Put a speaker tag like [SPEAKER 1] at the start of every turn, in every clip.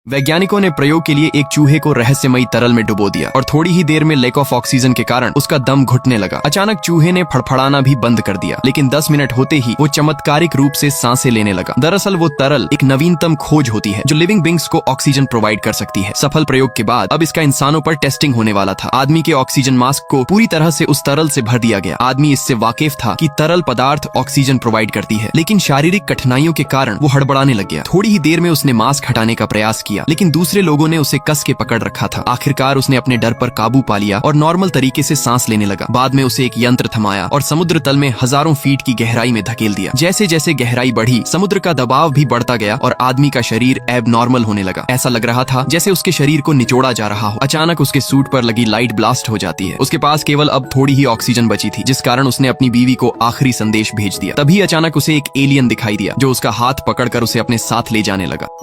[SPEAKER 1] वैज्ञानिकों ने प्रयोग के लिए एक चूहे को रहस्यमयी तरल में डुबो दिया और थोड़ी ही देर में लैक ऑफ ऑक्सीजन के कारण उसका दम घुटने लगा। अचानक चूहे ने फड़फड़ाना भी बंद कर दिया, लेकिन 10 मिनट होते ही वो चमत्कारिक रूप से सांसें लेने लगा। दरअसल वो तरल एक नवीनतम खोज होती है जो लिविंग बींग्स को ऑक्सीजन प्रोवाइड कर सकती है। सफल प्रयोग के बाद अब इसका इंसानों पर टेस्टिंग होने वाला था। आदमी के ऑक्सीजन मास्क को पूरी तरह से उस तरल से भर दिया गया। आदमी इससे वाकिफ था कि तरल पदार्थ ऑक्सीजन प्रोवाइड करती है, लेकिन शारीरिक कठिनाइयों के कारण वो हड़बड़ाने लग गया। थोड़ी ही देर में उसने मास्क हटाने का प्रयास किया, लेकिन दूसरे लोगों ने उसे कस के पकड़ रखा था। आखिरकार उसने अपने डर पर काबू पा लिया और नॉर्मल तरीके से सांस लेने लगा। बाद में उसे एक यंत्र थमाया और समुद्र तल में हजारों फीट की गहराई में धकेल दिया। जैसे जैसे गहराई बढ़ी, समुद्र का दबाव भी बढ़ता गया और आदमी का शरीर एबनॉर्मल होने लगा। ऐसा लग रहा था जैसे उसके शरीर को निचोड़ा जा रहा हो। अचानक उसके सूट पर लगी लाइट ब्लास्ट हो जाती है। उसके पास केवल अब थोड़ी ही ऑक्सीजन बची थी, जिस कारण उसने अपनी बीवी को आखिरी संदेश भेज दिया। तभी अचानक उसे एक एलियन दिखाई दिया जो उसका हाथ पकड़कर उसे अपने साथ ले जाने लगा।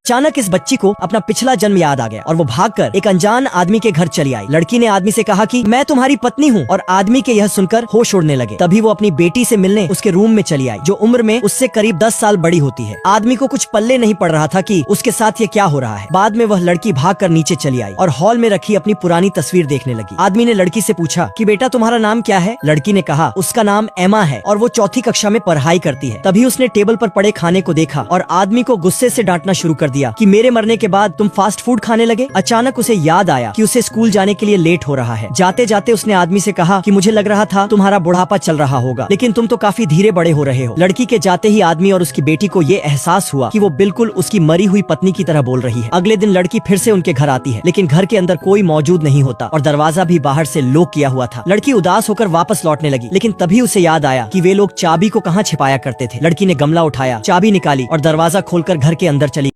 [SPEAKER 2] अचानक इस बच्ची को अपना पिछला जन्म याद आ गया और वो भागकर एक अनजान आदमी के घर चली आई। लड़की ने आदमी से कहा कि मैं तुम्हारी पत्नी हूँ और आदमी के यह सुनकर होश उड़ने लगे। तभी वो अपनी बेटी से मिलने उसके रूम में चली आई, जो उम्र में उससे करीब 10 साल बड़ी होती है। आदमी को कुछ पल्ले नहीं पड़ रहा था कि उसके साथ ये क्या हो रहा है। बाद में वह लड़की भागकर नीचे चली आई और हॉल में रखी अपनी पुरानी तस्वीर देखने लगी। आदमी ने लड़की से पूछा कि बेटा तुम्हारा नाम क्या है। लड़की ने कहा उसका नाम एमा है और वो चौथी कक्षा में पढ़ाई करती है। तभी उसने टेबल पर पड़े खाने को देखा और आदमी को गुस्से से डांटना शुरू कर दिया कि मेरे मरने के बाद तुम फास्ट फूड खाने लगे। अचानक उसे याद आया कि उसे स्कूल जाने के लिए लेट हो रहा है। जाते जाते उसने आदमी से कहा कि मुझे लग रहा था तुम्हारा बुढ़ापा चल रहा होगा, लेकिन तुम तो काफी धीरे बड़े हो रहे हो। लड़की के जाते ही आदमी और उसकी बेटी को ये एहसास हुआ कि वो बिल्कुल उसकी मरी हुई पत्नी की तरह बोल रही है। अगले दिन लड़की फिर से उनके घर आती है, लेकिन घर के अंदर कोई मौजूद नहीं होता और दरवाजा भी बाहर से लॉक किया हुआ था। लड़की उदास होकर वापस लौटने लगी, लेकिन तभी उसे याद आया कि वे लोग चाबी को कहाँ छिपाया करते थे। लड़की ने गमला उठाया, चाबी निकाली और दरवाजा खोलकर घर के अंदर चली।